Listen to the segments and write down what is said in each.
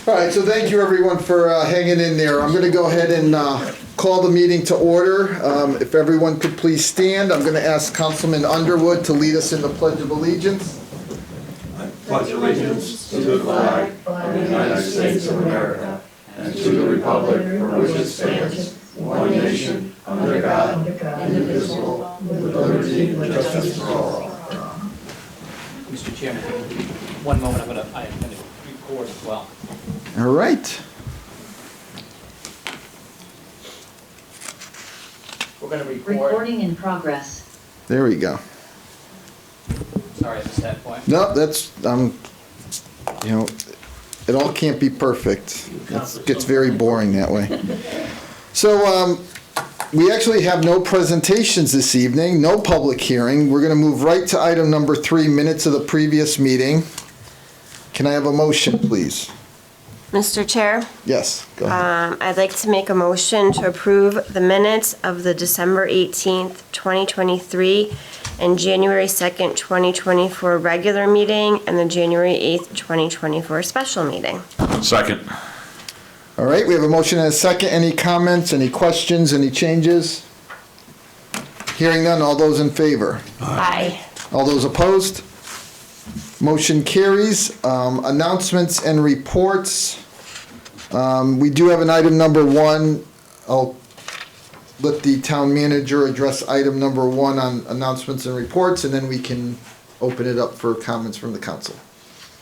All right, so thank you everyone for hanging in there. I'm going to go ahead and call the meeting to order. If everyone could please stand, I'm going to ask Councilman Underwood to lead us in the Pledge of Allegiance. I pledge allegiance to the flag of the United States of America and to the republic for which it stands, one nation, under God, indivisible, with liberty and justice for all. Mr. Chairman, one moment, I'm going to record as well. All right. We're going to record. Recording in progress. There we go. Sorry, I missed that point. No, that's, you know, it all can't be perfect. It gets very boring that way. So, we actually have no presentations this evening, no public hearing. We're going to move right to item number 3, minutes of the previous meeting. Can I have a motion, please? Mr. Chair, Yes, go ahead. I'd like to make a motion to approve the minutes of the December 18th, 2023 and January 2nd, 2024 regular meeting and the January 8th, 2024 special meeting. Second. All right, we have a motion and a second. Any comments, any questions, any changes? Hearing none, all those in favor? Aye. All those opposed? Motion carries. Announcements and reports. We do have an item number 1. I'll let the town manager address item number 1 on announcements and reports, and then we can open it up for comments from the council.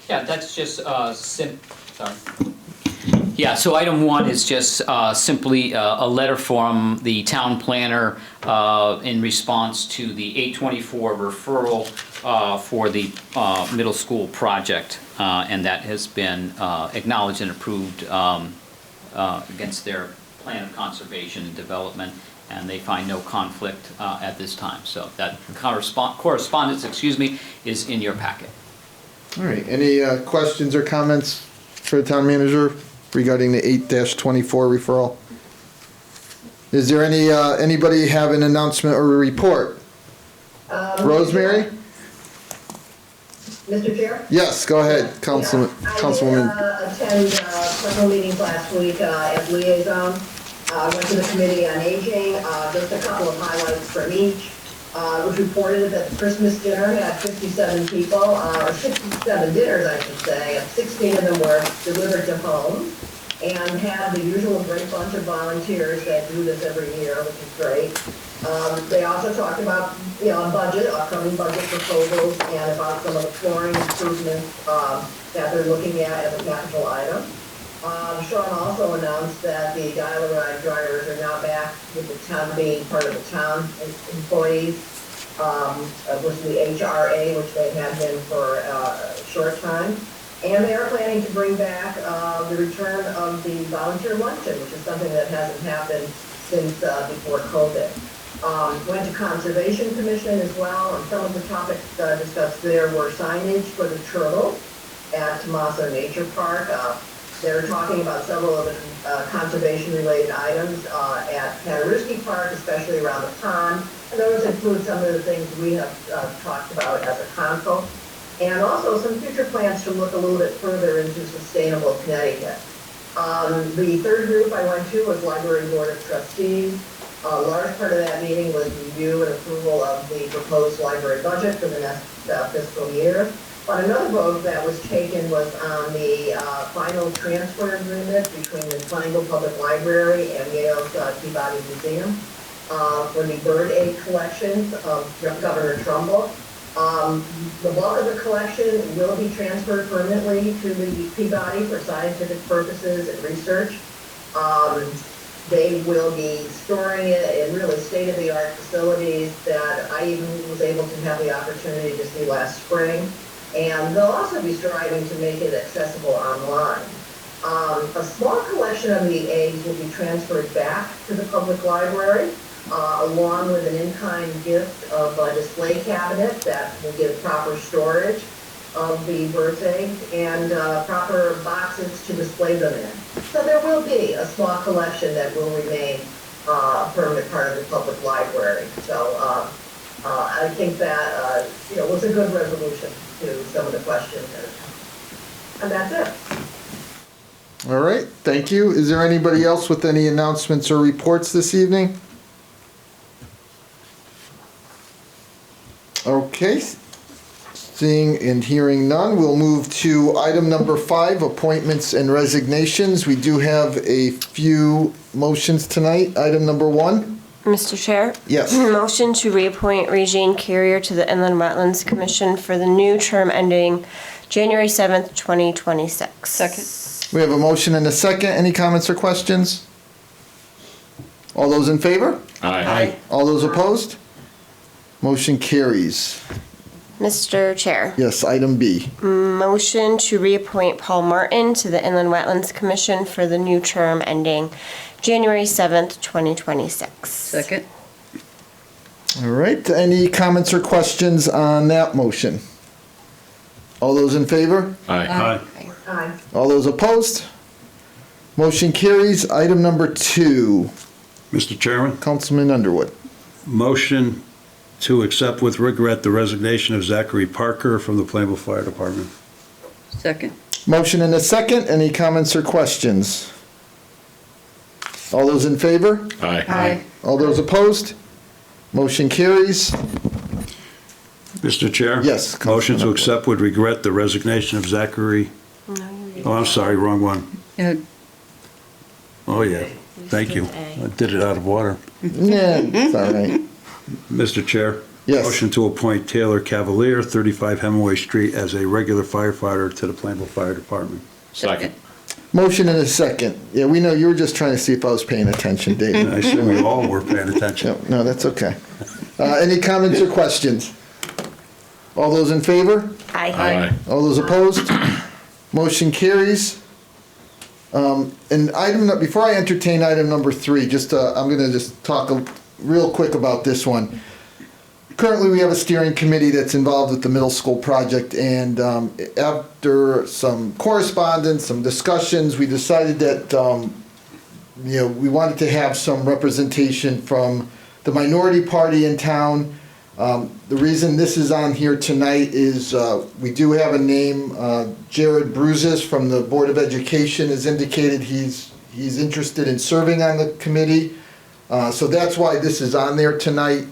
Yeah, that's just sorry. Yeah, so item 1 is just simply a letter from the town planner in response to the 824 referral for the middle school project, and that has been acknowledged and approved against their plan of conservation and development, and they find no conflict at this time. So that correspondence, is in your packet. All right, any questions or comments for the town manager regarding the 8-24 referral? Is there anybody have an announcement or a report? Rosemary? Mr. Chair? Yes, go ahead, Councilwoman. I did attend several meetings last week as liaison. Went to the Committee on Aging, just a couple of highlights from each. It was reported that the Christmas dinner had 57 people, or 67 dinners, I should say, and 16 of them were delivered to homes, and had the usual great bunch of volunteers that do this every year, which is great. They also talked about, budget, upcoming budget proposals, and about some of the flooring improvements that they're looking at as a capital item. Sean also announced that the dial-a-ride drivers are now back with the town being part of the town employees, with the HRA, which they had been for a short time. And they are planning to bring back the return of the volunteer luncheon, which is something that hasn't happened since before COVID. Went to Conservation Commission as well, and some of the topics discussed there were signage for the turtles at Tomaso Nature Park. They were talking about several of the conservation-related items at Paderewski Park, especially around the pond. And those include some of the things we have talked about as a council. And also some future plans to look a little bit further into sustainable Connecticut. The third group I went to was Library Board of Trustees. A large part of that meeting was review and approval of the proposed library budget for the next fiscal year. But another vote that was taken was on the final transfer agreement between the Plainville Public Library and Yale's Peabody Museum for the bird aid collections of Governor Trumbull. The bulk of the collection will be transferred permanently to the Peabody for scientific purposes and research. They will be storing it in really state-of-the-art facilities that I even was able to have the opportunity to see last spring. And they'll also be striving to make it accessible online. A small collection of the aids will be transferred back to the public library, along with an in-kind gift of a display cabinet that will give proper storage of the birds' eggs and proper boxes to display them in. So there will be a small collection that will remain a permanent part of the public library. So I think that was a good resolution to some of the questions. And that's it. All right, thank you. Is there anybody else with any announcements or reports this evening? Okay, seeing and hearing none, we'll move to item number 5, appointments and resignations. We do have a few motions tonight. Item number 1. Mr. Chair? Yes. Motion to reappoint Regine Carrier to the Inland Wetlands Commission for the new term ending January 7th, 2026. Second. We have a motion and a second. Any comments or questions? All those in favor? Aye. All those opposed? Motion carries. Mr. Chair? Yes, item B. Motion to reappoint Paul Martin to the Inland Wetlands Commission for the new term ending January 7th, 2026. Second. All right, any comments or questions on that motion? All those in favor? Aye. Aye. All those opposed? Motion carries. Item number 2, Mr. Chairman, Councilman Underwood. motion to accept with regret the resignation of Zachary Parker from the Plainville Fire Department. Second. Motion and a second. Any comments or questions? All those in favor? Aye. All those opposed? Motion carries. Mr. Chair? Yes, Motion to Councilman. accept with regret the resignation of Zachary, oh, I'm sorry, wrong one. Yeah, Oh, yeah, thank you. I did it out of order. Yeah, it's all right. Mr. Chair? Yes. Motion to appoint Taylor Cavalier, 35 Hemingway Street, as a regular firefighter to the Plainville Fire Department. Second. Motion and a second. Yeah, we know you were just trying to see if I was paying attention, David. I assume we all were paying attention. No, that's okay. Any comments or questions? All those in favor? Aye. All those opposed? Motion carries. And before I entertain item number 3, I'm going to just talk real quick about this one. Currently, we have a steering committee that's involved with the middle school project, and after some correspondence, some discussions, we decided that we wanted to have some representation from the minority party in town. The reason this is on here tonight is we do have a name. Jared Bruzes from the Board of Education has indicated he's interested in serving on the committee. So that's why this is on there tonight.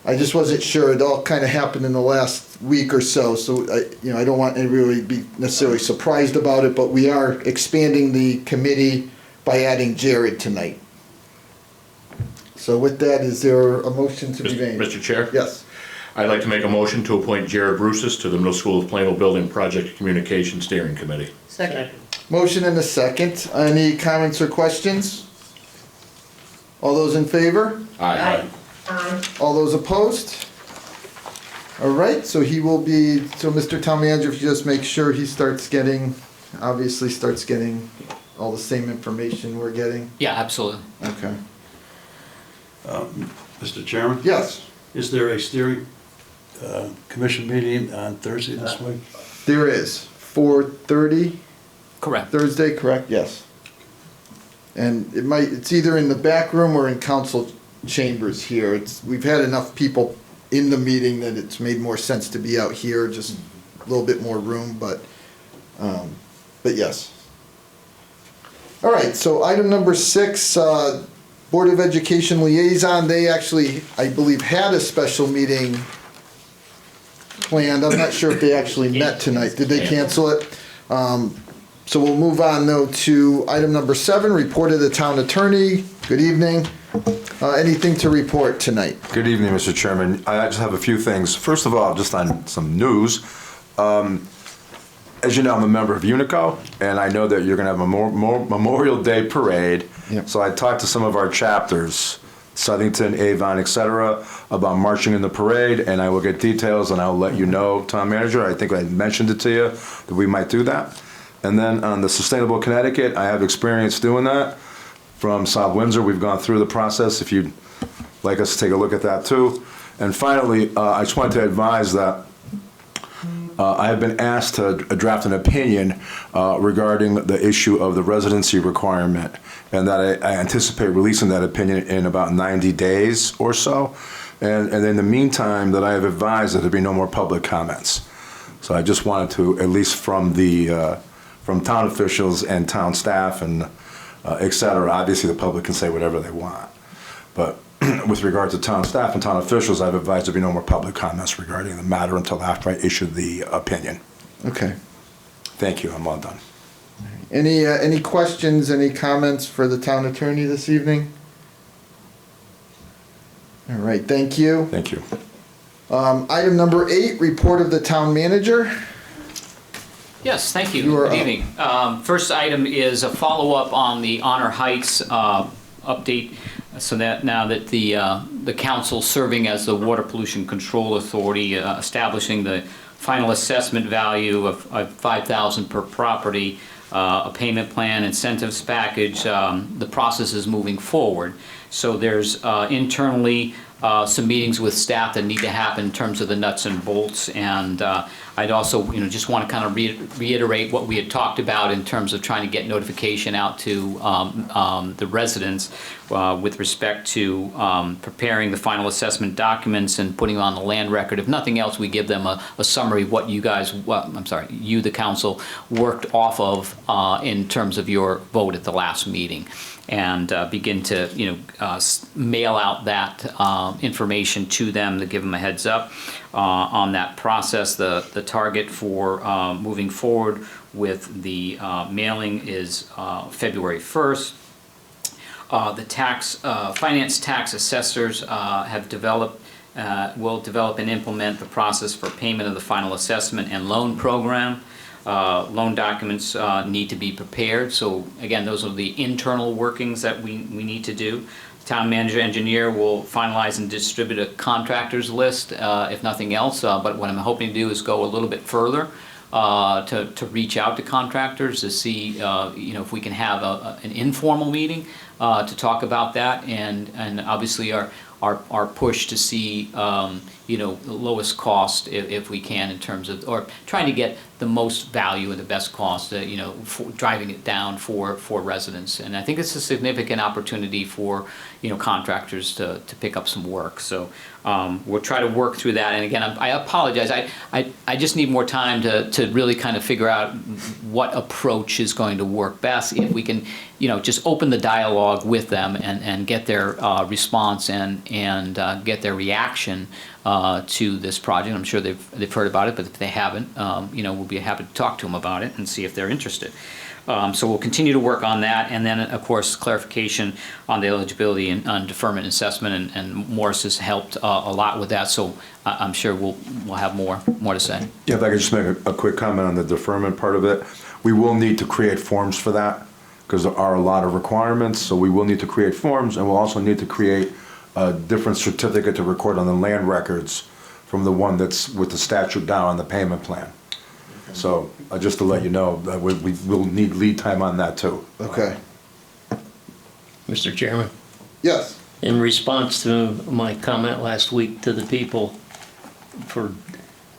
I just wasn't sure. It all kind of happened in the last week or so. So I don't want anybody to be necessarily surprised about it, but we are expanding the committee by adding Jared tonight. So with that, is there a motion to be made? Mr. Chair? Yes. I'd like to make a motion to appoint Jared Bruces to the Middle School of Plainville Building Project Communication Steering Committee. Second. Motion and a second. Any comments or questions? All those in favor? Aye. Aye. All those opposed? All right, so Mr. Town Manager, if you just make sure he starts getting all the same information we're getting. Yeah, absolutely. Okay. Mr. Chairman? Yes, Is there a steering commission meeting on Thursday this week? there is. 4:30 Correct. Thursday, correct? Yes. And it's either in the back room or in council chambers here. We've had enough people in the meeting that it's made more sense to be out here, just a little bit more room, but yes. All right, so item number 6, Board of Education Liaison, they actually, I believe, had a special meeting planned. I'm not sure if they actually met tonight. Did they cancel it? So we'll move on, though, to item number 7, report of the town attorney. Good evening. Anything to report tonight? Good evening, Mr. Chairman. I just have a few things. First of all, just on some news. As you know, I'm a member of Unico, and I know that you're going to have a Memorial Day parade. Yep. So I talked to some of our chapters, Southington, Avon, etc., about marching in the parade, and I will get details, and I'll let you know, Town Manager. I think I mentioned it to you, that we might do that. And then on the Sustainable Connecticut, I have experience doing that. From South Windsor, we've gone through the process, if you'd like us to take a look at that too. And finally, I just wanted to advise that I have been asked to draft an opinion regarding the issue of the residency requirement, and that I anticipate releasing that opinion in about 90 days or so. And in the meantime, that I have advised that there be no more public comments. So I just wanted to, at least from the from town officials and town staff and et cetera. Obviously, the public can say whatever they want. But with regard to town staff and town officials, I've advised there be no more public comments regarding the matter until after I issue the opinion. Okay. Thank you, I'm all done. Any questions, any comments for the town attorney this evening? All right, thank you. Thank you. Item number 8, report of the town manager. Yes, thank you. You are Good up. evening. First item is a follow-up on the Honor Heights update, so that now that the council serving as the Water Pollution Control Authority, establishing the final assessment value of $5,000 per property, a payment plan, incentives package, the process is moving forward. So there's internally some meetings with staff that need to happen in terms of the nuts and bolts, and I'd also, just want to kind of reiterate what we had talked about in terms of trying to get notification out to the residents with respect to preparing the final assessment documents and putting on the land record. If nothing else, we give them a summary of what you guys, you, the council, worked off of in terms of your vote at the last meeting, and begin to, mail out that information to them to give them a heads up on that process. The target for moving forward with the mailing is February 1st. The finance tax assessors have developed, will develop and implement the process for payment of the final assessment and loan program. Loan documents need to be prepared. So again, those are the internal workings that we need to do. Town manager engineer will finalize and distribute a contractors list, if nothing else. But what I'm hoping to do is go a little bit further to reach out to contractors to see, if we can have an informal meeting to talk about that, and obviously our push to see, the lowest cost if we can, in terms of, or trying to get the most value and the best cost, for driving it down for residents. And I think it's a significant opportunity for, contractors to pick up some work. So we'll try to work through that. And again, I apologize. I just need more time to really kind of figure out what approach is going to work best. If we can, just open the dialogue with them and get their response and get their reaction to this project. I'm sure they've heard about it, but if they haven't, we'll be happy to talk to them about it and see if they're interested. So we'll continue to work on that, and then of course clarification on the eligibility and on deferment assessment, and Morris has helped a lot with that. So I'm sure we'll have more to say. Yeah, if I could just make a quick comment on the deferment part of it. We will need to create forms for that, because there are a lot of requirements. So we will need to create forms, and we'll also need to create a different certificate to record on the land records from the one that's with the statute down on the payment plan. So just to let you know, that we will need lead time on that too. Okay. Mr. Chairman, Yes. in response to my comment last week to the people, for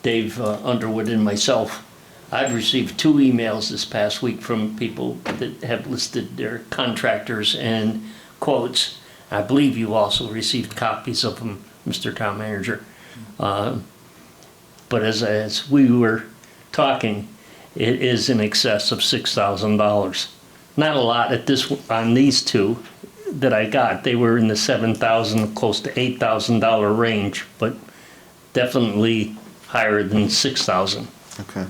Dave Underwood and myself, I've received 2 emails this past week from people that have listed their contractors and quotes. I believe you also received copies of them, Mr. Town Manager. But as we were talking, it is in excess of $6,000. Not a lot on these 2 that I got. They were in the $7,000, close to $8,000 range, but definitely higher than $6,000. Okay.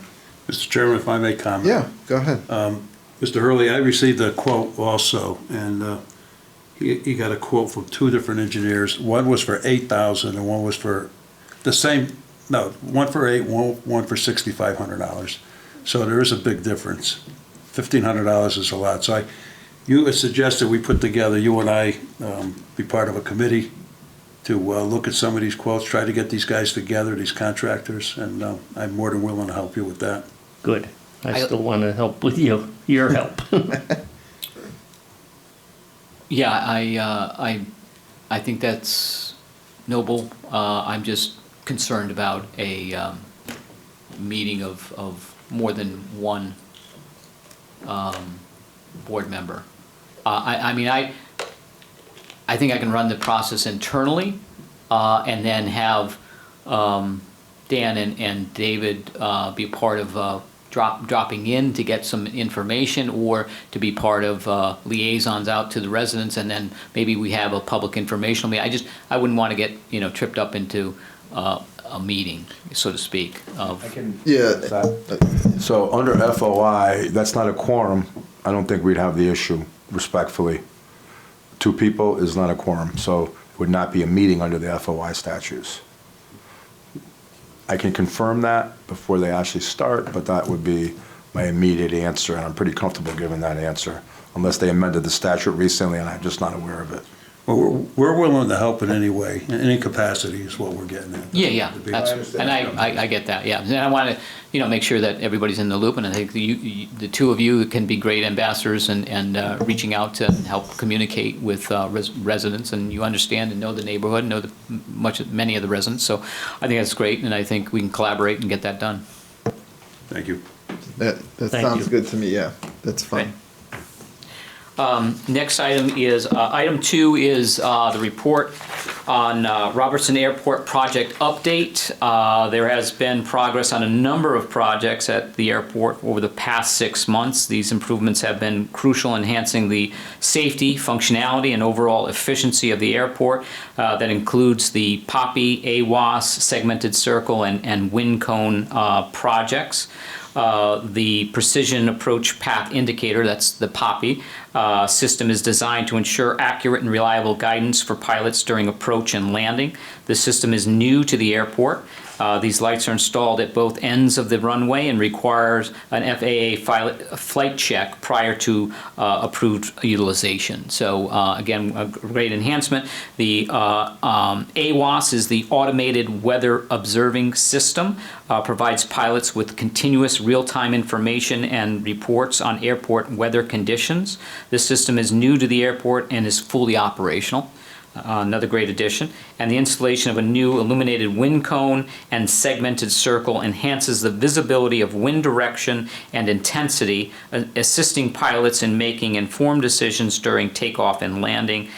Mr. Chairman, if I may comment. Yeah, go ahead. Mr. Hurley, I received a quote also, and he got a quote from 2 different engineers. One was for $8,000 and one was for the same, no, one for $8,000, one for $6,500. So there is a big difference. $1,500 is a lot. So you had suggested we put together, you and I, be part of a committee to look at some of these quotes, try to get these guys together, these contractors, and I'm more than willing to help you with that. Good. I still want to help with your help. Yeah, I think that's noble. I'm just concerned about a meeting of more than one board member. I think I can run the process internally, and then have Dan and David be part of dropping in to get some information or to be part of liaisons out to the residents, and then maybe we have a public informational meeting. I wouldn't want to get, tripped up into a meeting, so to speak, of. Yeah. So under FOI, that's not a quorum. I don't think we'd have the issue, respectfully. 2 people is not a quorum, so it would not be a meeting under the FOI statutes. I can confirm that before they actually start, but that would be my immediate answer, and I'm pretty comfortable giving that answer, unless they amended the statute recently and I'm just not aware of it. Well, we're willing to help in any way, in any capacity is what we're getting at. Yeah, and I get that, yeah. And I want to, make sure that everybody's in the loop, and I think the 2 of you can be great ambassadors and reaching out to help communicate with residents, and you understand and know the neighborhood, know many of the residents, so I think that's great, and I think we can collaborate and get that done. Thank you. That Thank sounds you. good to me, yeah, that's fine. Next item is, item 2 is the report on Robertson Airport project update. There has been progress on a number of projects at the airport over the past 6 months. These improvements have been crucial, enhancing the safety, functionality, and overall efficiency of the airport. That includes the POPI, AWAS, segmented circle, and wind cone projects. The Precision Approach Path Indicator, that's the POPI, system is designed to ensure accurate and reliable guidance for pilots during approach and landing. This system is new to the airport. These lights are installed at both ends of the runway and requires an FAA flight check prior to approved utilization. So again, a great enhancement. The AWAS is the Automated Weather Observing System. Provides pilots with continuous real-time information and reports on airport weather conditions. This system is new to the airport and is fully operational. Another great addition. And the installation of a new illuminated wind cone and segmented circle enhances the visibility of wind direction and intensity, assisting pilots in making informed decisions during takeoff and landing.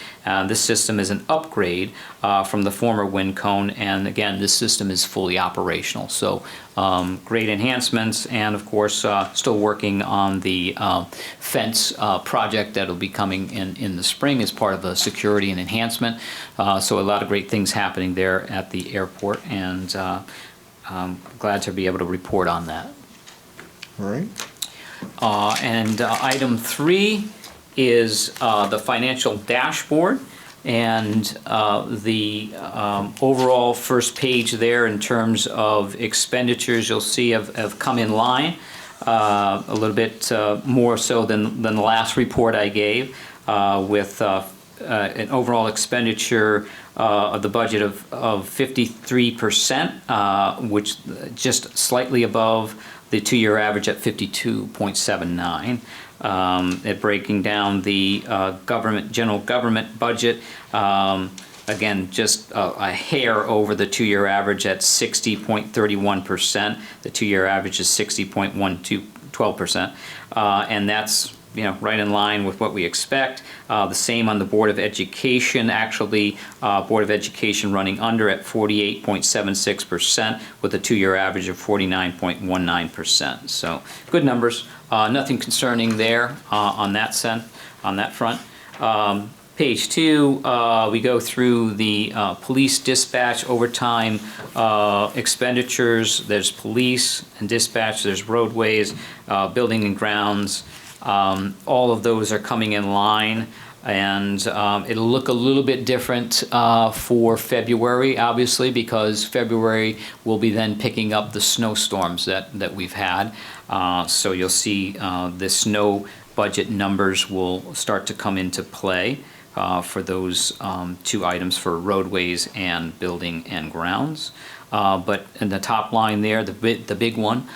This system is an upgrade from the former wind cone, and again, this system is fully operational. So great enhancements, and of course, still working on the fence project that will be coming in the spring as part of the security and enhancement. So a lot of great things happening there at the airport, and I'm glad to be able to report on that. All right. And item 3 is the financial dashboard, and the overall first page there in terms of expenditures you'll see have come in line a little bit more so than the last report I gave, with an overall expenditure of the budget of 53%, which just slightly above the 2-year average at 52.79. At breaking down the general government budget, again, just a hair over the 2-year average at 60.31%. The 2-year average is 60.12%, and that's right in line with what we expect. The same on the Board of Education. Actually, Board of Education running under at 48.76% with a 2-year average of 49.19%. So good numbers. Nothing concerning there on that front. Page 2, we go through the police dispatch overtime expenditures. There's police and dispatch, there's roadways, building and grounds. All of those are coming in line, and it'll look a little bit different for February, obviously, because February will be then picking up the snowstorms that we've had. So you'll see the snow budget numbers will start to come into play for those 2 items for roadways and building and grounds. But in the top line there, the big one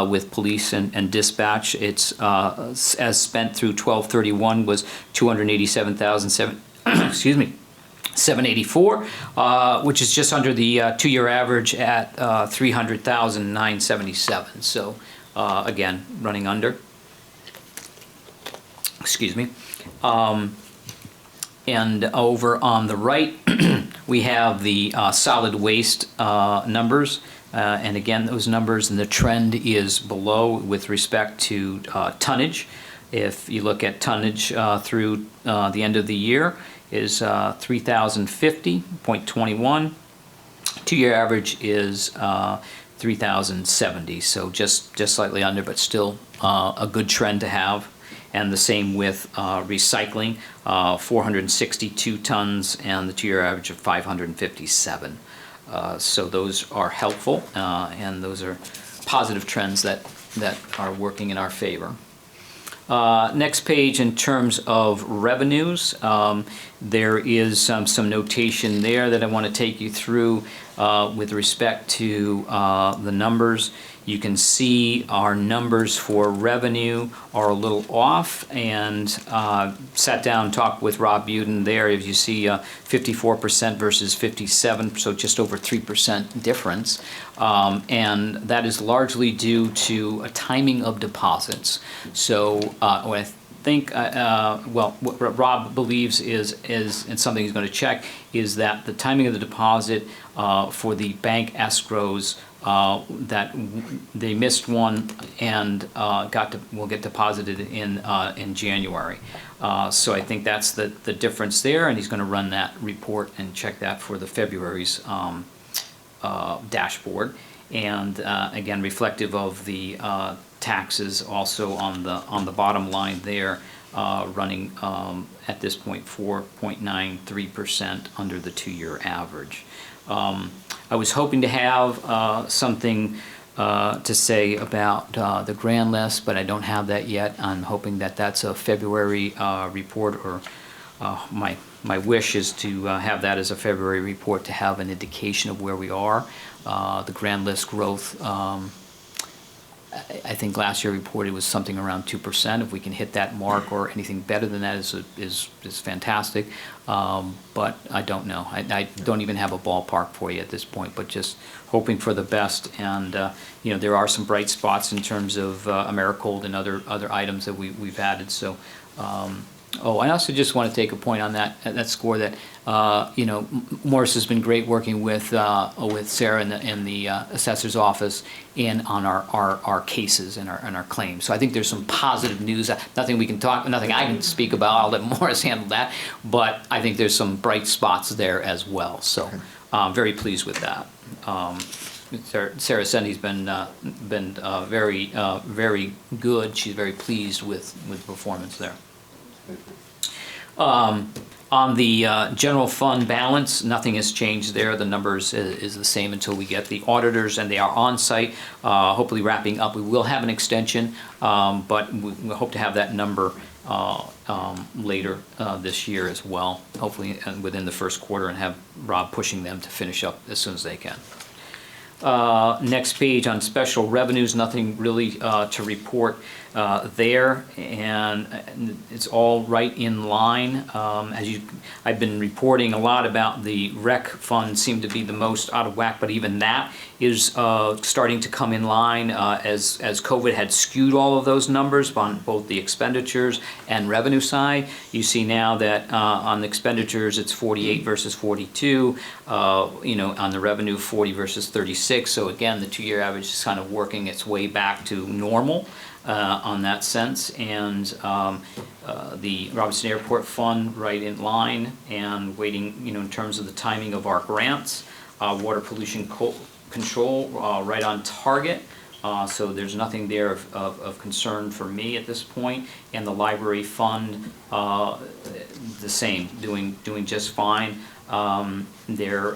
with police and dispatch, it's as spent through 12/31 was $784, which is just under the 2-year average at $300,977. So again, running under. Excuse me. And over on the right, we have the solid waste numbers. And again, those numbers, and the trend is below with respect to tonnage. If you look at tonnage through the end of the year, is 3,050.21. Two-year average is 3,070, so just slightly under, but still a good trend to have. And the same with recycling, 462 tons, and the two-year average of 557. So those are helpful, and those are positive trends that are working in our favor. Next page, in terms of revenues, there is some notation there that I want to take you through with respect to the numbers. You can see our numbers for revenue are a little off, and sat down and talked with Rob Buden there. As you see, 54% versus 57, so just over 3% difference. And that is largely due to a timing of deposits. So what I think, what Rob believes is, and something he's going to check, is that the timing of the deposit for the bank escrows, that they missed one and will get deposited in January. So I think that's the difference there, and he's going to run that report and check that for the February's dashboard. And again, reflective of the taxes also on the bottom line there, running at this point 4.93% under the two-year average. I was hoping to have something to say about the grand list, but I don't have that yet. I'm hoping that that's a February report, or my wish is to have that as a February report to have an indication of where we are. The grand list growth, I think last year reported was something around 2%. If we can hit that mark or anything better than that is fantastic. But I don't know. I don't even have a ballpark for you at this point, but just hoping for the best. And there are some bright spots in terms of Mirold and other items that we've added. So. I also just want to take a point on that score that Morris has been great working with Sarah in the assessor's office and on our cases and our claims. So I think there's some positive news. Nothing I can speak about. I'll let Morris handle that. But I think there's some bright spots there as well. So I'm very pleased with that. Sarah Sendy's been very very good. She's very pleased with performance there. On the general fund balance, nothing has changed there. The numbers is the same until we get the auditors, and they are on site, hopefully wrapping up. We will have an extension, but we hope to have that number later this year as well, hopefully within the first quarter, and have Rob pushing them to finish up as soon as they can. Next page on special revenues, nothing really to report there, and it's all right in line. I've been reporting a lot about the rec fund seemed to be the most out of whack, but even that is starting to come in line as COVID had skewed all of those numbers on both the expenditures and revenue side. You see now that on the expenditures it's 48 versus 42, on the revenue 40 versus 36. So again, the two-year average is kind of working its way back to normal on that sense, and the Robinson Airport Fund right in line and waiting, in terms of the timing of our grants. Water pollution control right on target, so there's nothing there of concern for me at this point. And the library fund, the same, doing just fine. Their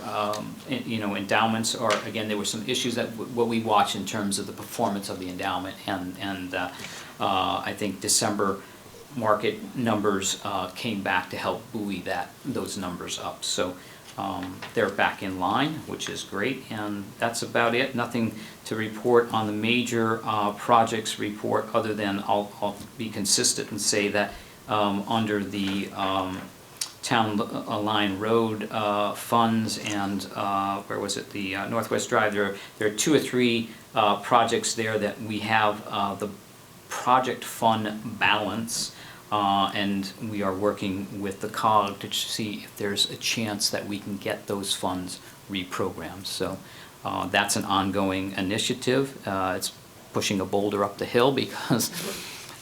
endowments are, again, there were some issues that what we watch in terms of the performance of the endowment, and I think December market numbers came back to help buoy those numbers up. So they're back in line, which is great, and that's about it. Nothing to report on the major projects report, other than I'll be consistent and say that under the Town Line Road funds and the Northwest Drive, there are 2 or 3 projects there that we have the project fund balance And we are working with the COG to see if there's a chance that we can get those funds reprogrammed. So that's an ongoing initiative. It's pushing a boulder up the hill because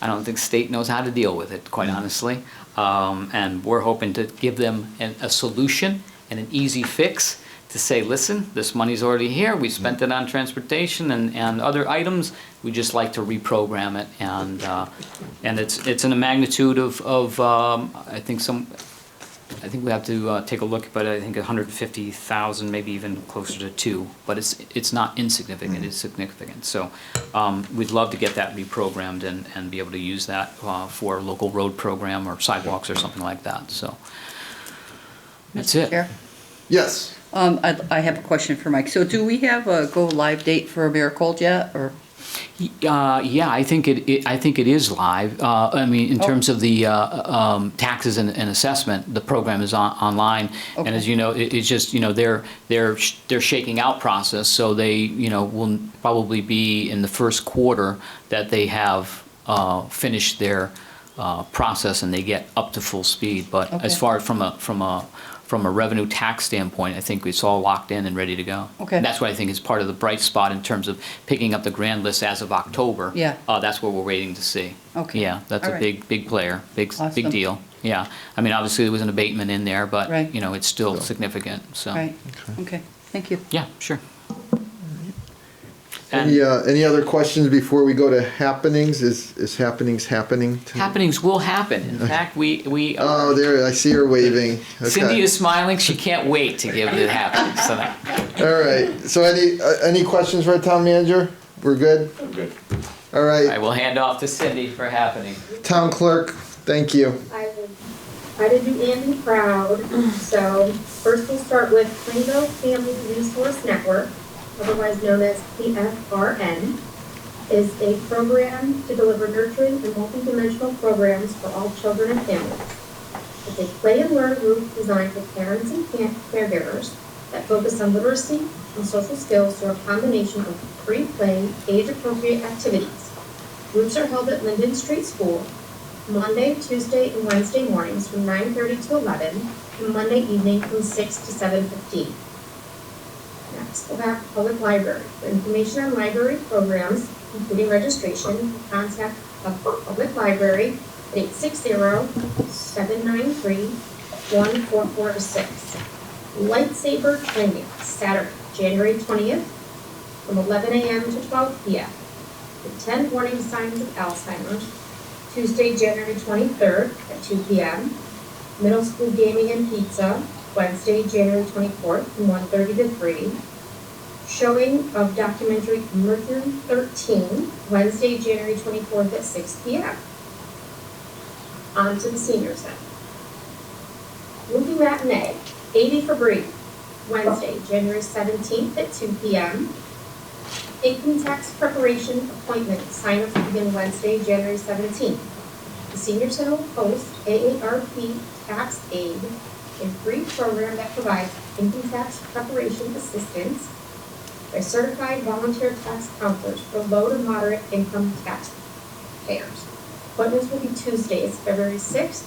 I don't think state knows how to deal with it, quite honestly. And we're hoping to give them a solution and an easy fix to say, listen, this money's already here, we spent it on transportation and other items, we just like to reprogram it, and it's in a magnitude of I think we have to take a look, but I think 150,000, maybe even closer to 2, but it's not insignificant, it's significant. So we'd love to get that reprogrammed and be able to use that for a local road program or sidewalks or something like that, so that's it. Chair? Yes. I have a question for Mike. So do we have a go-live date for Mirold yet, or? Yeah, I think it is live. I mean, in terms of the taxes and assessment, the program is online. And as you know, it's just, they're shaking out process, so they, will probably be in the first quarter that they have finished their process and they get up to full speed. But as far from a revenue tax standpoint, I think it's all locked in and ready to go. Okay. And that's what I think is part of the bright spot in terms of picking up the grand list as of October. Yeah. That's what we're waiting to see. Okay. Yeah, that's All a right. big player, big Awesome. deal. Yeah. I mean, obviously there was an abatement in there, but, Right. it's still significant, so. Right, okay, thank you. Yeah, sure. And Any other questions before we go to happenings? Is happenings happening? happenings will happen. In fact, we Oh, there, I see her waving. Cindy Okay. is smiling. She can't wait to give it happenings. So All right, so any questions for our town manager? We're good? I'm good. All I right, will hand off to Cindy for happening. town clerk, thank you. I will try to do Andy proud. So first we'll start with Plainville Family Resource Network, otherwise known as PFRN, is a program to deliver nurturing and multidimensional programs for all children and families. It's a play and learn group designed for parents and caregivers that focus on literacy and social skills through a combination of pre-play, age-appropriate activities. Groups are held at Linden Street School Monday, Tuesday, and Wednesday mornings from 9:30 to 11, and Monday evening from 6 to 7:15. Next, we'll have Public Library. For information on library programs, including registration, contact the Public Library at 860-793-1446. Lightsaber training, Saturday, January 20th, from 11 a.m. to 12 p.m. The 10 warning signs of Alzheimer's, Tuesday, January 23rd at 2 p.m. Middle school gaming and pizza, Wednesday, January 24th from 1:30 to 3. Showing of documentary Mercury 13, Wednesday, January 24th at 6 p.m. On to the senior center. Movie matinee, 80 for Bree, Wednesday, January 17th at 2 p.m. Income tax preparation appointment sign-ups begin Wednesday, January 17th. The senior center will host AARP Tax Aid, a free program that provides income tax preparation assistance by certified volunteer tax counselors for low to moderate income tax payers. Appointments will be Tuesdays, February 6th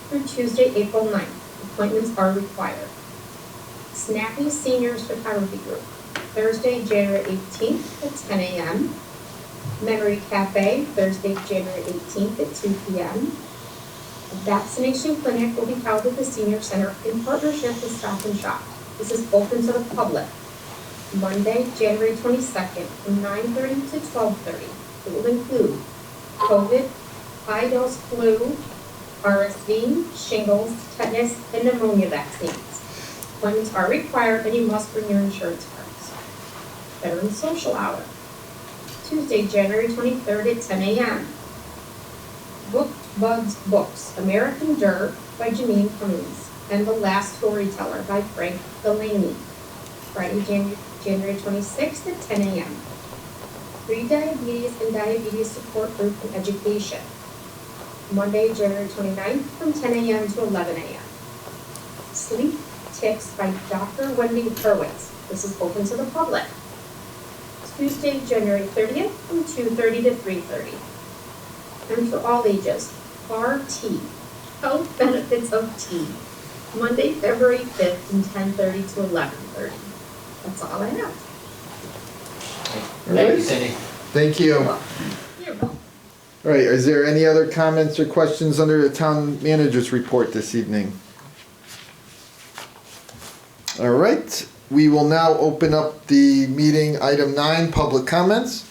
through Tuesday, April 9th. Appointments are required. Snappy Seniors Photography Group, Thursday, January 18th at 10 a.m. Memory Cafe, Thursday, January 18th at 2 p.m. A vaccination clinic will be held at the Senior Center in partnership with Stop and Shop. This is open to the public. Monday, January 22nd from 9:30 to 12:30. It will include COVID, high-dose flu, RSV, shingles, tetanus, and pneumonia vaccines. Appointments are required and you must bring your insurance cards. Veteran Social Hour, Tuesday, January 23rd at 10 a.m. Book Bugs Books, American Dirt by Janine Cummings, and The Last Storyteller by Frank Delaney. Friday, January 26th at 10 a.m. Pre-diabetes and diabetes support group and education. Monday, January 29th from 10 a.m. to 11 a.m. Sleep Tips by Dr. Wendy Hurwitz. This is open to the public. Tuesday, January 30th from 2:30 to 3:30. And for all ages, HRT, Health Benefits of Tea, Monday, February 5th from 10:30 to 11:30. That's all I have. Thank you, Cindy. Thank you. All You're welcome. right, is there any other comments or questions under the town manager's report this evening? All right, we will now open up the meeting, item 9, public comments.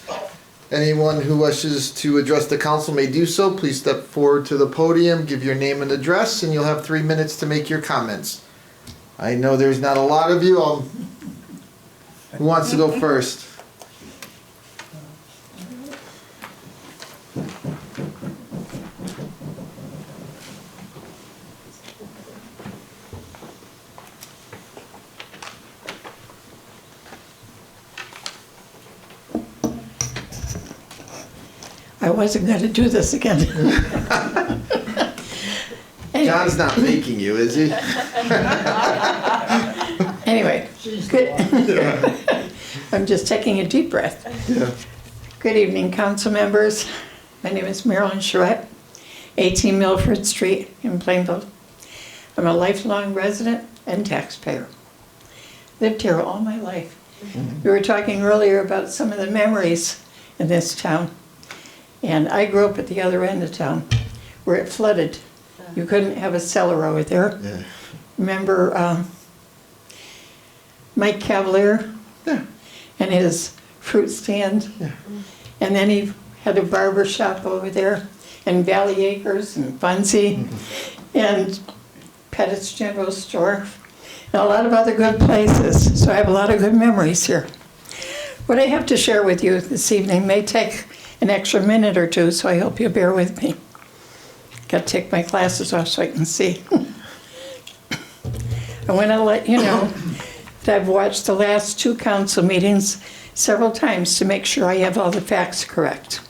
Anyone who wishes to address the council may do so. Please step forward to the podium, give your name and address, and you'll have 3 minutes to make your comments. I know there's not a lot of you. Who wants to go first? I wasn't going to do this again. John's not making you, is he? Anyway, good. I'm just taking a deep breath. Yeah. Good evening, council members. My name is Marilyn Sherette, 18 Milford Street in Plainville. I'm a lifelong resident and taxpayer. Lived here all my life. We were talking earlier about some of the memories in this town. And I grew up at the other end of town where it flooded. You couldn't have a cellar over there. Yeah. Remember Mike Cavalier? Yeah. And his fruit stand? Yeah. And then he had a barber shop over there, and Valley Acres and Funzie, and Pettit's General Store, and a lot of other good places. So I have a lot of good memories here. What I have to share with you this evening may take an extra minute or two, so I hope you bear with me. Got to take my glasses off so I can see. I want to let you know that I've watched the last 2 council meetings several times to make sure I have all the facts correct.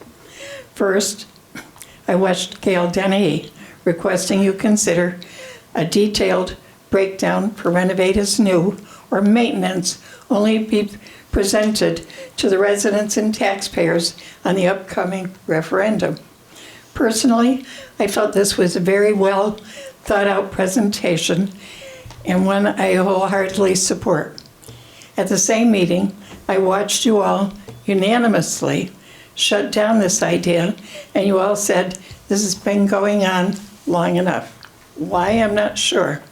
First, I watched Gail Dennehy requesting you consider a detailed breakdown for renovate as new or maintenance only be presented to the residents and taxpayers on the upcoming referendum. Personally, I felt this was a very well thought out presentation and one I wholeheartedly support. At the same meeting, I watched you all unanimously shut down this idea, and you all said this has been going on long enough. Why, I'm not sure.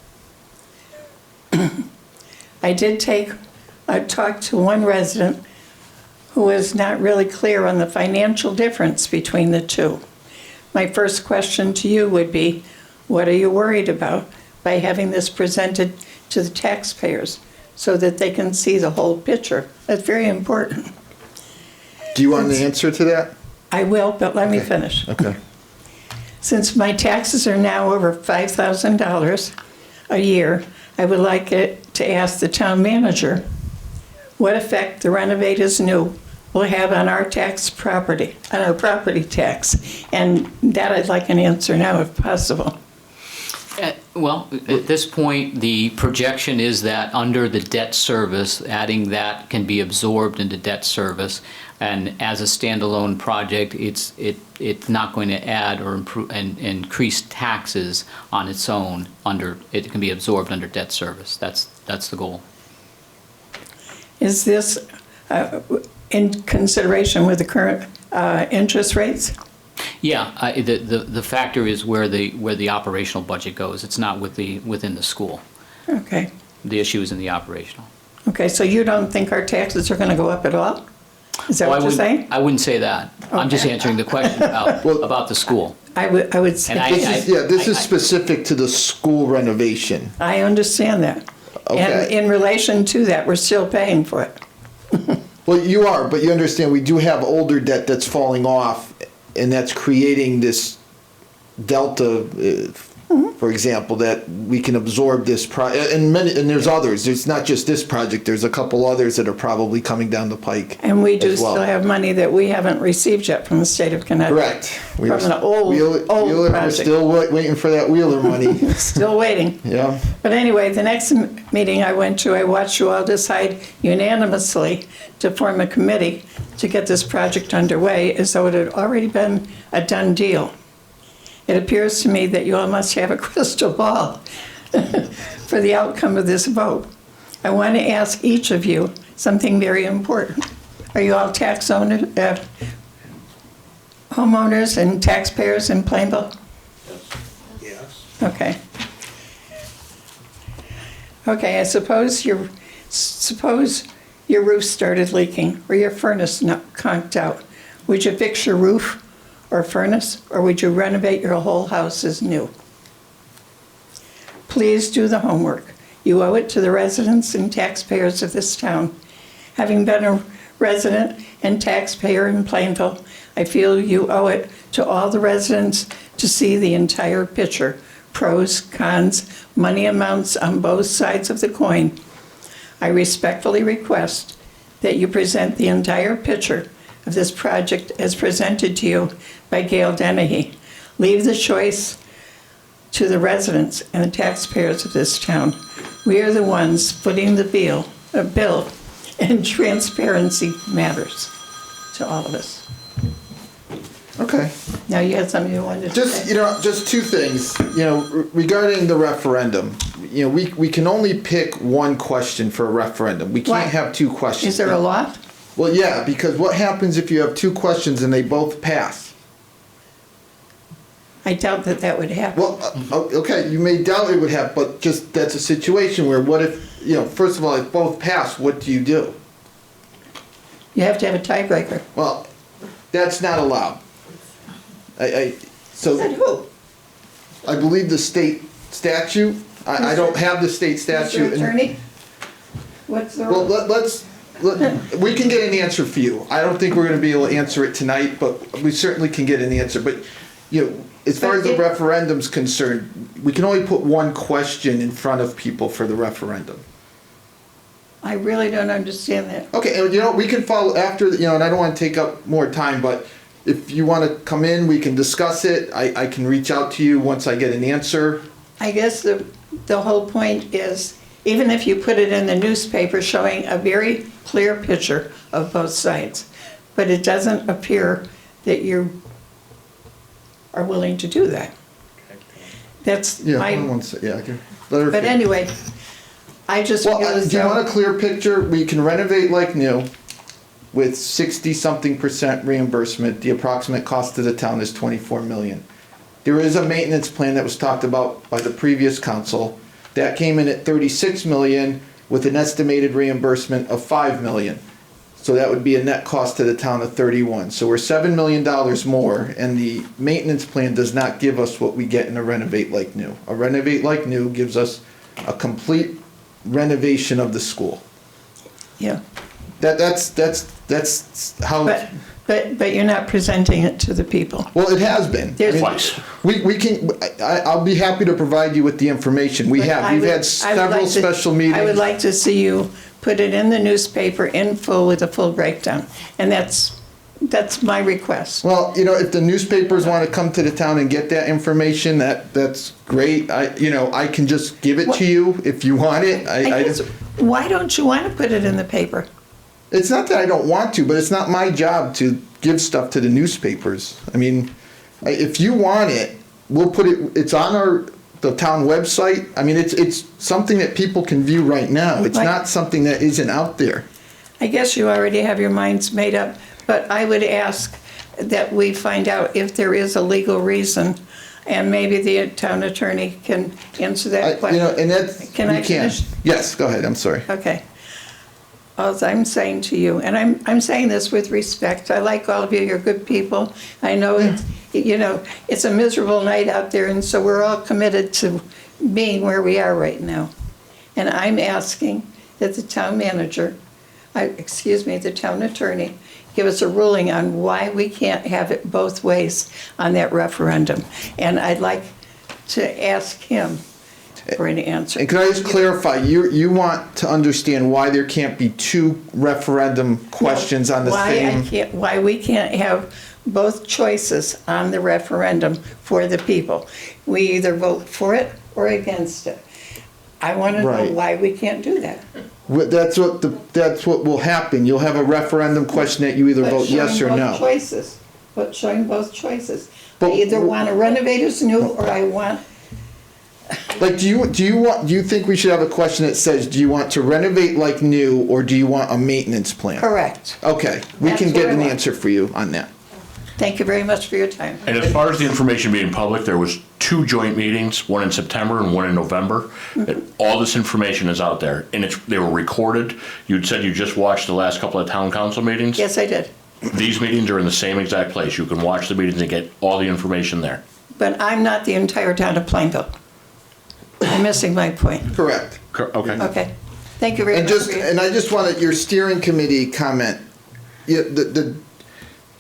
I talked to one resident who was not really clear on the financial difference between the two. My first question to you would be, what are you worried about by having this presented to the taxpayers so that they can see the whole picture? That's very important. Do you want an answer to that? I will, but let me finish. Okay. Since my taxes are now over $5,000 a year, I would like it to ask the town manager what effect the renovate as new will have on our property tax. And that I'd like an answer now if possible. Well, at this point, the projection is that under the debt service, adding that can be absorbed into debt service. And as a standalone project, it's not going to add or improve and increase taxes on its own. It can be absorbed under debt service. That's the goal. Is this in consideration with the current interest rates? Yeah, the factor is where the operational budget goes. It's not within the school. Okay. The issue is in the operational. Okay, so you don't think our taxes are going to go up at all? Is that what you're saying? I wouldn't say that. I'm just answering the question about the school. I would say. And This is specific to the school renovation. I understand that. Okay. And in relation to that, we're still paying for it. Well, you are, but you understand we do have older debt that's falling off, and that's creating this delta, for example, that we can absorb this and there's others. There's not just this project. There's a couple others that are probably coming down the pike. And we do as well. still have money that we haven't received yet from the state of Connecticut. Correct. From an old We're project. still waiting for that Wheeler money. Still waiting. Yeah. But anyway, the next meeting I went to, I watched you all decide unanimously to form a committee to get this project underway as though it had already been a done deal. It appears to me that you all must have a crystal ball for the outcome of this vote. I want to ask each of you something very important. Are you all homeowners and taxpayers in Plainville? Yes. Okay. Okay, I suppose your roof started leaking or your furnace conked out. Would you fix your roof or furnace, or would you renovate your whole house as new? Please do the homework. You owe it to the residents and taxpayers of this town. Having been a resident and taxpayer in Plainville, I feel you owe it to all the residents to see the entire picture. Pros, cons, money amounts on both sides of the coin. I respectfully request that you present the entire picture of this project as presented to you by Gail Dennehy. Leave the choice to the residents and the taxpayers of this town. We are the ones footing the bill, and transparency matters to all of us. Okay. Now, you had something you wanted to say? Just two things, regarding the referendum. We can only pick one question for a referendum. We can't Why? have two questions. Is there a law? Well, yeah, because what happens if you have two questions and they both pass? I doubt that would happen. Well, okay, you may doubt it would happen, but just that's a situation where what if, first of all, if both pass, what do? You have to have a tiebreaker. Well, that's not allowed. Said who? I believe the state statute, I don't have the state statute. Mr. Attorney? What's the Well, rule? we can get an answer for you. I don't think we're gonna be able to answer it tonight, but we certainly can get an answer. But, as far as the referendum's concerned, we can only put one question in front of people for the referendum. I really don't understand that. Okay, and we can follow after, and I don't wanna take up more time, but if you wanna come in, we can discuss it. I can reach out to you once I get an answer. I guess the whole point is, even if you put it in the newspaper showing a very clear picture of both sides, but it doesn't appear that you are willing to do that. That's Yeah, my, I can let her. but anyway, I just feel Well, as do you want a though, clear picture? We can renovate like new with 60-something% reimbursement. The approximate cost to the town is 24 million. There is a maintenance plan that was talked about by the previous council. That came in at 36 million with an estimated reimbursement of 5 million. So that would be a net cost to the town of 31. So we're $7 million more, and the maintenance plan does not give us what we get in a renovate like new. A renovate like new gives us a complete renovation of the school. yeah, That's how. but you're not presenting it to the people. Well, it has been. There's- Twice. We can. I'll be happy to provide you with the information. We've had I would several like to- special meetings. I would like to see you put it in the newspaper in full with a full breakdown, and that's my request. Well, if the newspapers want to come to the town and get that information, that's great. I can just give it to you if you want it. I guess, why don't you want to put it in the paper? It's not that I don't want to, but it's not my job to give stuff to the newspapers. I mean, if you want it, we'll put it. It's on the town website. I mean, it's something that people can view right now. It's not something that isn't out there. I guess you already have your minds made up, but I would ask that we find out if there is a legal reason, and maybe the town attorney can answer that question. And that's Can I finish? Yes, go ahead. I'm sorry. Okay. All I'm saying to you, and I'm saying this with respect, I like all of you, you're good people. I know it's a miserable night out there, and so we're all committed to being where we are right now. And I'm asking that the town manager, the town attorney, give us a ruling on why we can't have it both ways on that referendum. And I'd like to ask him for an answer. And can I just clarify, you want to understand why there can't be two referendum questions on the same? Why we can't have both choices on the referendum for the people. We either vote for it or against it. I want to know Right. why we can't do that. That's what will happen. You'll have a referendum question that you either But vote yes or showing no. both choices. showing both choices. I But- either want to renovate as new, or I want, Like, do you think we should have a question that says, do you want to renovate like new, or do you want a maintenance plan? correct. Okay, we That's can get what I an want. answer for you on that. Thank you very much for your time. And as far as the information being public, there was 2 joint meetings, one in September and one in November. And all this information is out there, and they were recorded. You'd said you just watched the last couple of town council meetings. Yes, I did. These meetings are in the same exact place. You can watch the meetings and get all the information there. But I'm not the entire town of Plainville. I'm missing my point. Correct. Okay. Okay. Thank you very And much. just, and I just wanted your steering committee comment. Yeah,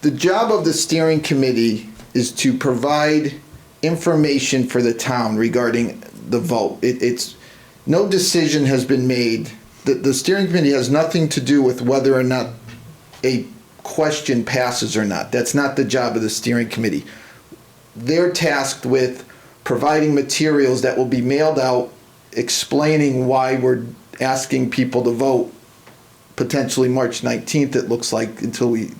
the job of the steering committee is to provide information for the town regarding the vote. It's, no decision has been made. The steering committee has nothing to do with whether or not a question passes or not. That's not the job of the steering committee. They're tasked with providing materials that will be mailed out explaining why we're asking people to vote potentially March 19th, it looks like, until we,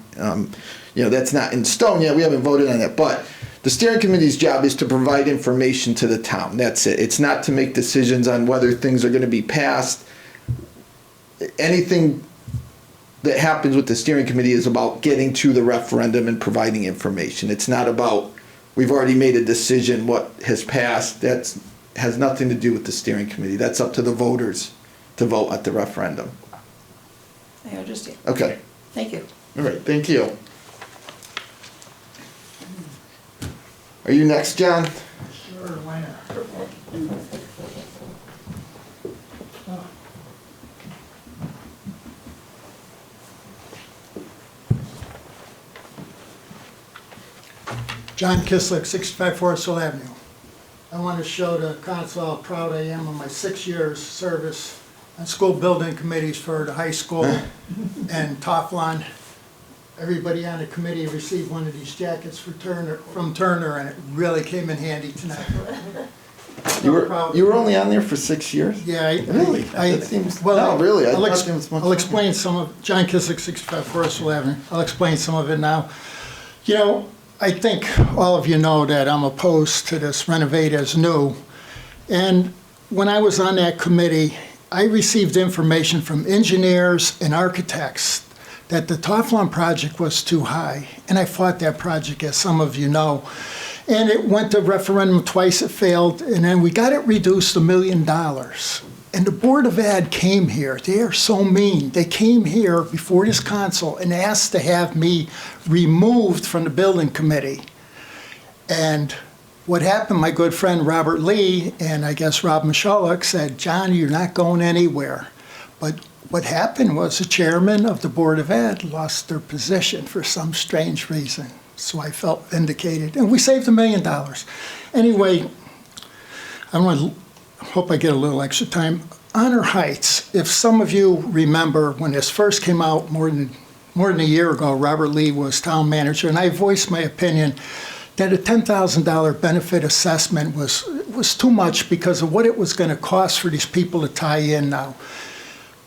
that's not in stone yet. We haven't voted on it. But the steering committee's job is to provide information to the town. That's it. It's not to make decisions on whether things are going to be passed. Anything that happens with the steering committee is about getting to the referendum and providing information. It's not about, we've already made a decision, what has passed. That has nothing to do with the steering committee. That's up to the voters to vote at the referendum. I understand. Okay. Thank you. All right, thank you. Are you next, John? Sure, why not? John Kislick, 65 Forest Hill Avenue. I want to show the council how proud I am of my 6 years service on school building committees for the high school and Toflon. Everybody on the committee received one of these jackets from Turner, and it really came in handy tonight. You were only on there for 6 years? Yeah, Really? That seems, no, really, I thought there was much. I'll explain some of, John Kislick, 65 Forest Hill Avenue. I'll explain some of it now. You know, I think all of you know that I'm opposed to this renovate as new. And when I was on that committee, I received information from engineers and architects that the Toflon project was too high. And I fought that project, as some of you know. And it went to referendum twice, it failed, and then we got it reduced $1 million. And the Board of Ed came here. They are so mean. They came here before this council and asked to have me removed from the building committee. And what happened, my good friend Robert Lee and I guess Rob Michalek said, John, you're not going anywhere. But what happened was the chairman of the Board of Ed lost their position for some strange reason. So I felt vindicated, and we saved $1 million. Anyway, hope I get a little extra time. Honor Heights, if some of you remember when this first came out more than a year ago, Robert Lee was town manager, and I voiced my opinion that a $10,000 benefit assessment was too much because of what it was going to cost for these people to tie in now.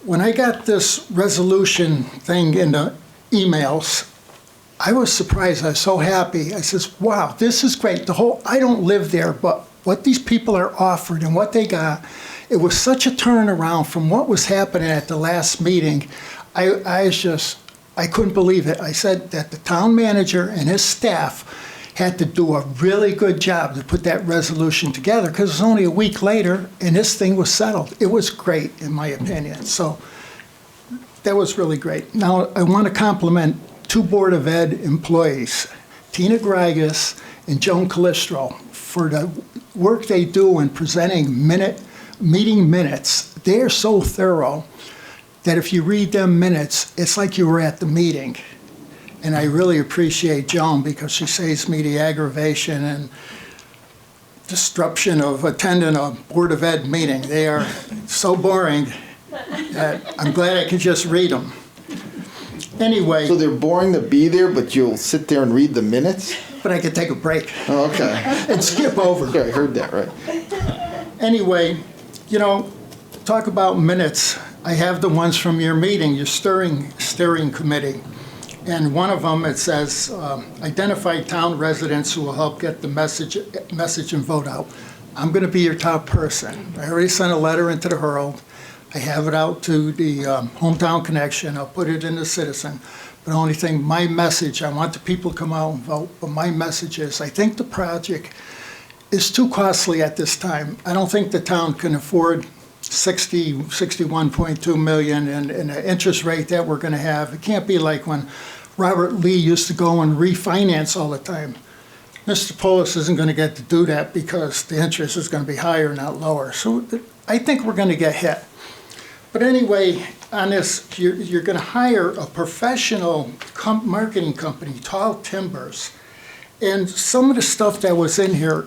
When I got this resolution thing in the emails, I was surprised. I was so happy. I says, wow, this is great. I don't live there, but what these people are offered and what they got, it was such a turnaround from what was happening at the last meeting. I couldn't believe it. I said that the town manager and his staff had to do a really good job to put that resolution together, because it was only a week later and this thing was settled. It was great, in my opinion. So that was really great. Now, I want to compliment 2 Board of Ed employees, Tina Grigas and Joan Calistro, for the work they do in presenting meeting minutes. They are so thorough that if you read them minutes, it's like you were at the meeting. And I really appreciate Joan because she saves me the aggravation and disruption of attending a Board of Ed meeting. They are so boring that I'm glad I can just read them. Anyway. So they're boring to be there, but you'll sit there and read the minutes? But I could take a break. Oh, okay. And skip over. Okay, I heard that, right. Anyway, talk about minutes. I have the ones from your meeting, your steering committee. And one of them, it says, identify town residents who will help get the message and vote out. I'm going to be your top person. I already sent a letter into the Herald. I have it out to the Hometown Connection. I'll put it in the Citizen. But the only thing, my message, I want the people to come out and vote, but my message is, I think the project is too costly at this time. I don't think the town can afford 61.2 million and the interest rate that we're going to have. It can't be like when Robert Lee used to go and refinance all the time. Mr. Polis isn't going to get to do that because the interest is going to be higher, not lower. So I think we're going to get hit. But anyway, on this, you're going to hire a professional marketing company, Tall Timbers. And some of the stuff that was in here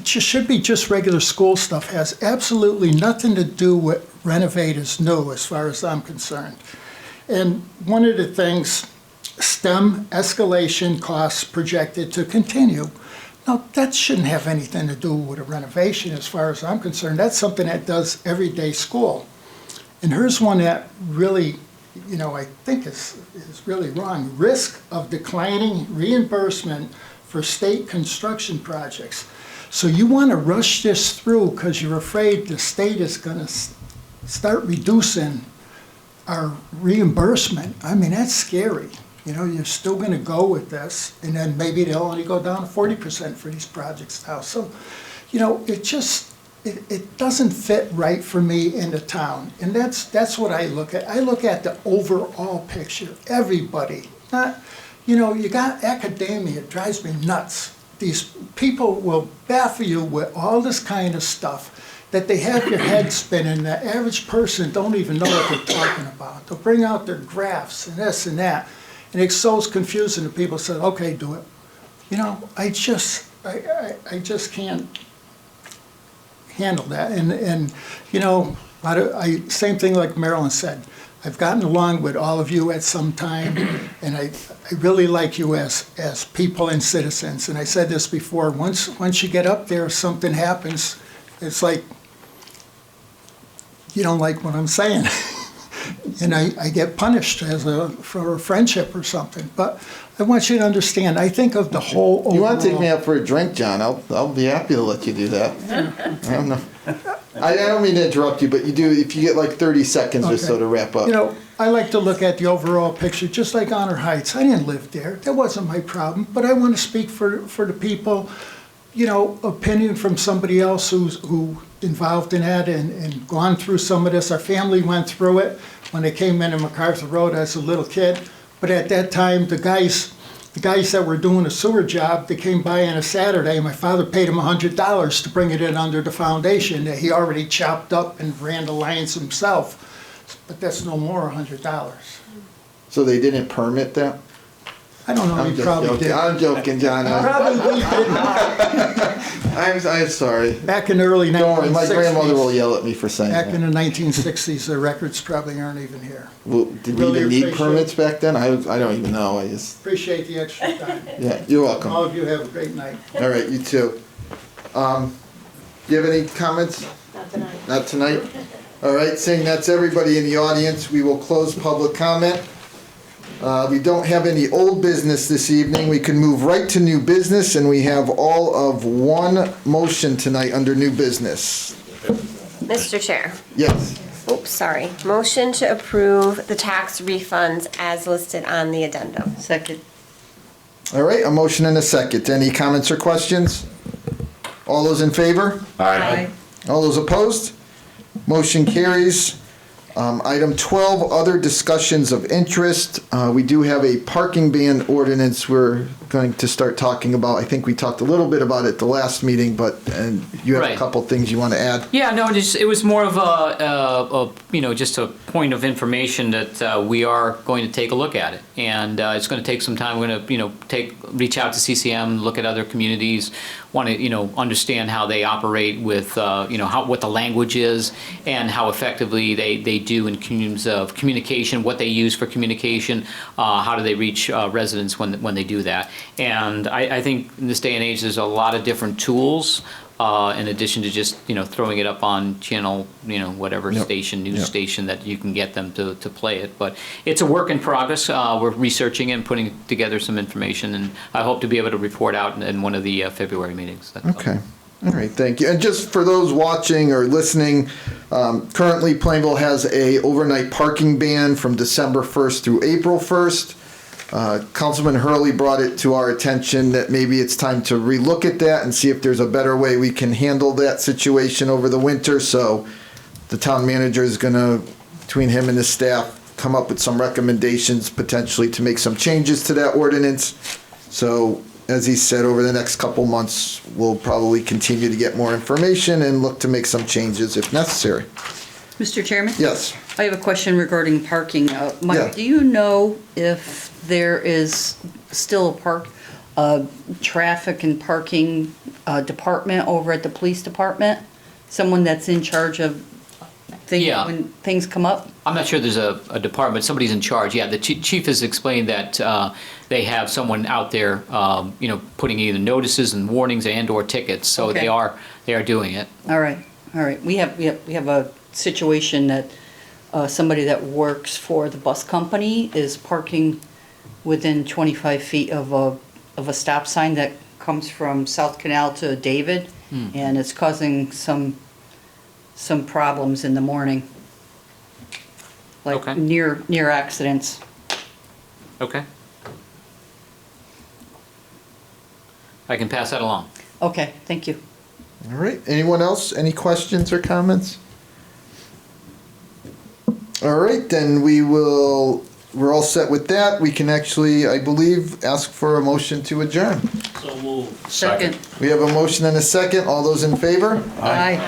should be just regular school stuff, has absolutely nothing to do with Renovate is New as far as I'm concerned. And one of the things, STEM escalation costs projected to continue. Now, that shouldn't have anything to do with a renovation as far as I'm concerned. That's something that does everyday school. And here's one that really, I think is really wrong. Risk of declining reimbursement for state construction projects. So you want to rush this through because you're afraid the state is going to start reducing our reimbursement. I mean, that's scary. You're still going to go with this, and then maybe they'll only go down to 40% for these projects now. So, it doesn't fit right for me in the town. And that's what I look at. I look at the overall picture, everybody. Not, you got academia, it drives me nuts. These people will baffle you with all this kind of stuff that they have your head spinning. The average person don't even know what they're talking about. They'll bring out their graphs and this and that. And it's so confusing that people say, okay, do it. I just can't handle that. And same thing like Marilyn said. I've gotten along with all of you at some time, and I really like you as people and citizens. And I said this before, once you get up there, if something happens, it's like, you don't like what I'm saying. And I get punished for a friendship or something. But I want you to understand, I think of the whole overall. You want to take me out for a drink, John? I'll be happy to let you do that. I don't know. I don't mean to interrupt you, but you do, if you get like 30 seconds or so to wrap up. I like to look at the overall picture, just like Honor Heights. I didn't live there. That wasn't my problem. But I want to speak for the people, opinion from somebody else who involved in that and gone through some of this. Our family went through it when they came into MacArthur Road as a little kid. But at that time, the guys that were doing a sewer job, they came by on a Saturday, and my father paid them $100 to bring it in under the foundation that he already chopped up and ran the lines himself. But that's no more $100. So they didn't permit that? I don't know, he probably did. I'm joking, John. Probably did not. I'm sorry. Back in the early 1960s. Don't worry, my grandmother will yell at me for saying Back that. in the 1960s, the records probably aren't even here. Well, did we Really even need appreciate permits back then? I don't even know. Appreciate the extra time. Yeah, you're welcome. All of you have a great night. All right, you too. Do you have any comments? Not tonight. Not tonight? All right, seeing that's everybody in the audience, we will close public comment. We don't have any old business this evening. We can move right to new business, and we have all of one motion tonight under new business. Mr. Chair. Yes. Oops, sorry. Motion to approve the tax refunds as listed on the addendum. Second. All right, a motion and a second. Any comments or questions? All those in favor? Aye. All those opposed? Motion carries. Item 12, other discussions of interest. We do have a parking ban ordinance we're going to start talking about. I think we talked a little bit about it the last meeting, and you have Right. a couple things you want to add. Yeah, no, it was more of just a point of information that we are going to take a look at it. And it's going to take some time. We're going to, reach out to CCM, look at other communities, want to, understand how they operate with, what the language is and how effectively they do in terms of communication, what they use for communication, how do they reach residents when they do that. And I think in this day and age, there's a lot of different tools in addition to just, throwing it up on channel, whatever Yep. station, news Yep. station that you can get them to play it. But it's a work in progress. We're researching and putting together some information, and I hope to be able to report out in one of the February meetings. That's all. Okay. All right, thank you. And just for those watching or listening, currently Plainville has a overnight parking ban from December 1st through April 1st. Councilman Hurley brought it to our attention that maybe it's time to relook at that and see if there's a better way we can handle that situation over the winter. So the town manager is gonna, between him and his staff, come up with some recommendations potentially to make some changes to that ordinance. So as he said, over the next couple months, we'll probably continue to get more information and look to make some changes if necessary. Mr. Chairman? Yes. I have a question regarding parking. Yeah. Mike, do you know if there is still a traffic and parking department over at the police department? Someone that's in charge of things Yeah. when things come up? I'm not sure there's a department, somebody's in charge. Yeah, the chief has explained that they have someone out there, putting either notices and warnings and/or tickets. So Okay. they are doing it. All right. We have a situation that somebody that works for the bus company is parking within 25 feet of a stop sign that comes from South Canal to David, and it's causing some problems in the morning, like Okay. near accidents. Okay. I can pass that along. Okay, thank you. All right, anyone else? Any questions or comments? All right, then we're all set with that. We can actually, I believe, ask for a motion to adjourn. So move. Second. We have a motion and a second. All those in favor? Aye.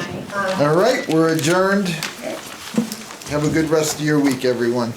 All right, we're adjourned. Have a good rest of your week, everyone.